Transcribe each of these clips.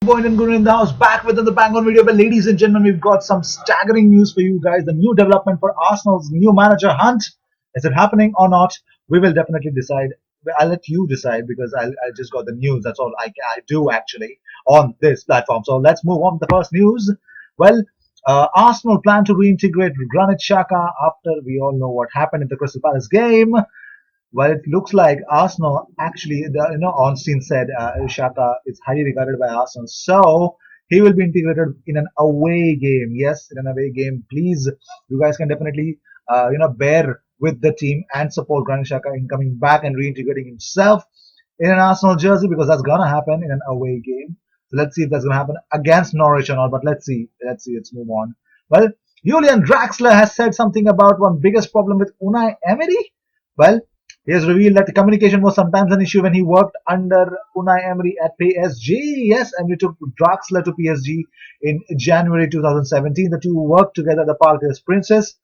Point and Guru in the house, back with the Bang On video. But ladies and gentlemen, we've got some staggering news for you guys. The new development for Arsenal's new manager hunt. Is it happening or not? We will definitely decide. I'll let you decide because I just got the news. That's all I do actually on this platform. So let's move on to the first news. Well, Arsenal plan to reintegrate Granit Xhaka after we all know what happened in the Crystal Palace game. Well, it looks like Arsenal actually, Ornstein said Xhaka is highly regarded by Arsenal, so he will be integrated in an away game. Yes, in an away game. Please, you guys can definitely, bear with the team and support Granit Xhaka in coming back and reintegrating himself in an Arsenal jersey because that's gonna happen in an away game. So let's see if that's gonna happen against Norwich or not. But let's see. Let's see. Let's move on. Well, Julian Draxler has said something about one biggest problem with Unai Emery. Well, he has revealed that the communication was sometimes an issue when he worked under Unai Emery at PSG. Yes, Emery took Draxler to PSG in January 2017. The two worked together at the Parc des Princes.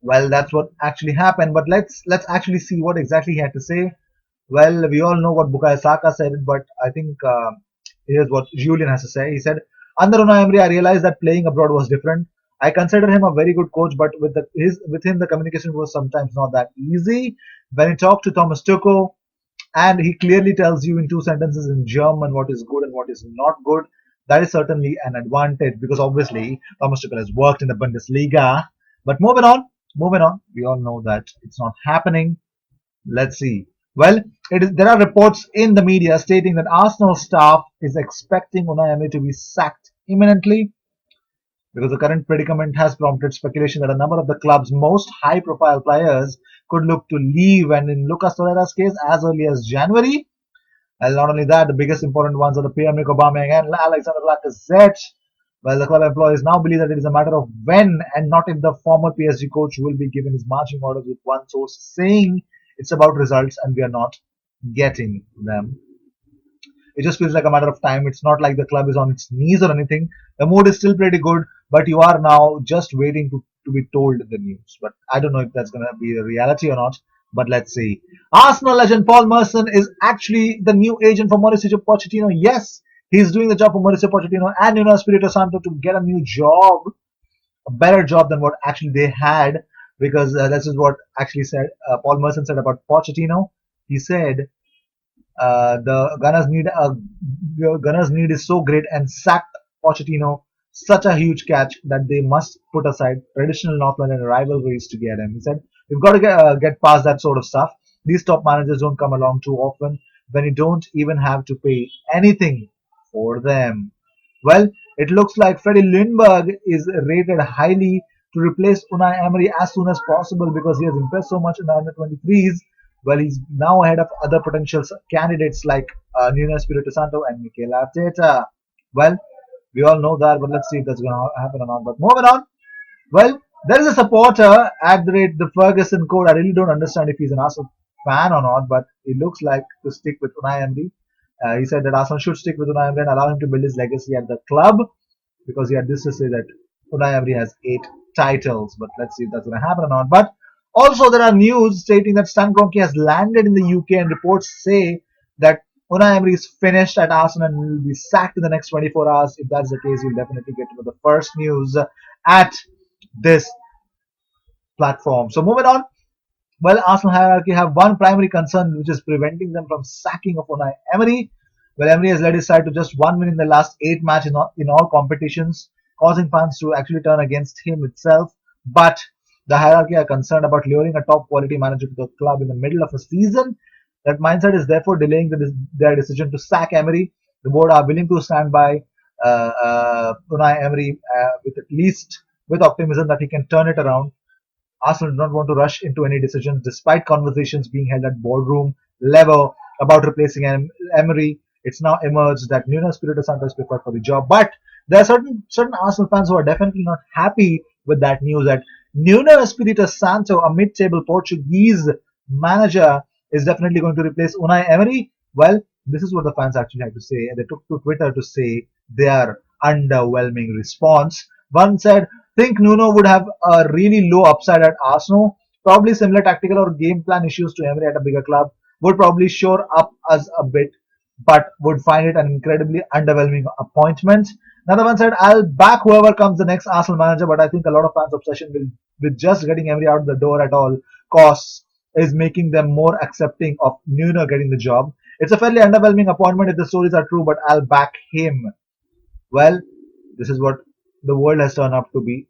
Well, that's what actually happened. But let's actually see what exactly he had to say. Well, we all know what Bukayo Saka said, but I think here's what Julian has to say. He said, "Under Unai Emery, I realized that playing abroad was different. I consider him a very good coach, but with him the communication was sometimes not that easy. When he talked to Thomas Tuchel, and he clearly tells you in two sentences in German what is good and what is not good, that is certainly an advantage because obviously Thomas Tuchel has worked in the Bundesliga. But moving on, we all know that it's not happening. Let's see. Well, there are reports in the media stating that Arsenal staff is expecting Unai Emery to be sacked imminently because the current predicament has prompted speculation that a number of the club's most high-profile players could look to leave, and in Lucas Torreira's case, as early as January. And not only that, the biggest important ones are the Pierre-Emerick Aubameyang and Alexander Lacazette. Well, the club employees now believe that it is a matter of when and not if the former PSG coach will be given his marching orders, with one source saying it's about results and we are not getting them. It just feels like a matter of time. It's not like the club is on its knees or anything. The mood is still pretty good, but you are now just waiting to be told the news. But I don't know if that's going to be a reality or not. But let's see. Arsenal legend Paul Merson is actually the new agent for Mauricio Pochettino. Yes, he's doing the job for Mauricio Pochettino and Espirito Santo to get a new job, a better job than what actually they had. Because this is what actually said Paul Merson said about Pochettino. He said the Gunners' need is so great and sacked Pochettino such a huge catch that they must put aside traditional North London rivalries to get him. He said, "We've got to get past that sort of stuff. These top managers don't come along too often when you don't even have to pay anything for them." Well, it looks like Freddie Lundberg is rated highly to replace Unai Emery as soon as possible because he has impressed so much in the under 23s. Well, he's now ahead of other potential candidates like Nuno Espirito Santo and Mikel Arteta. Well, we all know that, but let's see if that's going to happen or not. But moving on. Well, there is a supporter at the Ferguson code. I really don't understand if he's an Arsenal fan or not, but it looks like to stick with Unai Emery. He said that Arsenal should stick with Unai Emery and allow him to build his legacy at the club because he had this to say that Unai Emery has 8 titles. But let's see if that's going to happen or not. But also, there are news stating that Stan Kroenke has landed in the UK, and reports say that Unai Emery is finished at Arsenal and will be sacked in the next 24 hours. If that's the case, you'll definitely get to know the first news at this platform. So moving on. Well, Arsenal hierarchy have one primary concern, which is preventing them from sacking of Unai Emery. Well, Emery has led his side to just one win in the last 8 matches in all competitions, causing fans to actually turn against him itself. But the hierarchy are concerned about luring a top quality manager to the club in the middle of a season. That mindset is therefore delaying their decision to sack Emery. The board are willing to stand by Unai Emery with at least with optimism that he can turn it around. Arsenal do not want to rush into any decisions despite conversations being held at boardroom level about replacing Emery. It's now emerged that Nuno Espirito Santo is preferred for the job. But there are certain Arsenal fans who are definitely not happy with that news that Nuno Espirito Santo, a mid-table Portuguese manager, is definitely going to replace Unai Emery. Well, this is what the fans actually had to say, and they took to Twitter to say their underwhelming response. One said, "Think Nuno would have a really low upside at Arsenal. Probably similar tactical or game plan issues to Emery at a bigger club. Would probably shore up us a bit. but would find it an incredibly underwhelming appointment. Another one said, I'll back whoever comes the next Arsenal manager, but I think a lot of fans' obsession with just getting Emery out the door at all costs is making them more accepting of Nuno getting the job. It's a fairly underwhelming appointment if the stories are true, but I'll back him. Well, this is what the world has turned out to be.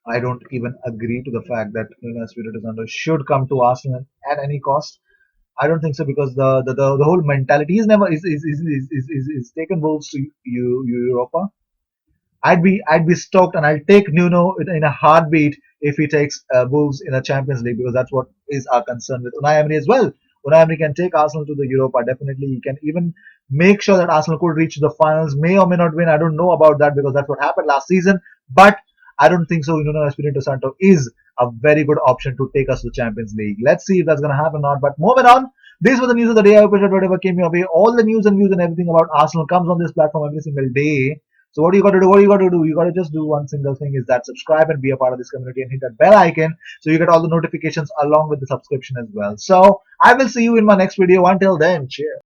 I don't even agree to the fact that Nuno Espirito Santo should come to Arsenal at any cost. I don't think so because the whole mentality he's never is taken Wolves to Europa. I'd be stoked and I'll take Nuno in a heartbeat if he takes Wolves in a Champions League because that's what is our concern with Unai Emery as well. Unai Emery can take Arsenal to the Europa definitely. He can even make sure that Arsenal could reach the finals. May or may not win. I don't know about that because that's what happened last season. But I don't think so. Nuno Espirito Santo is a very good option to take us to the Champions League. Let's see if that's going to happen or not. But moving on, these were the news of the day. I hope whatever came your way. All the news and views and everything about Arsenal comes on this platform every single day. So what do you got to do? What do you got to do? You got to just do one single thing is that subscribe and be a part of this community and hit that bell icon so you get all the notifications along with the subscription as well. So I will see you in my next video. Until then, cheers.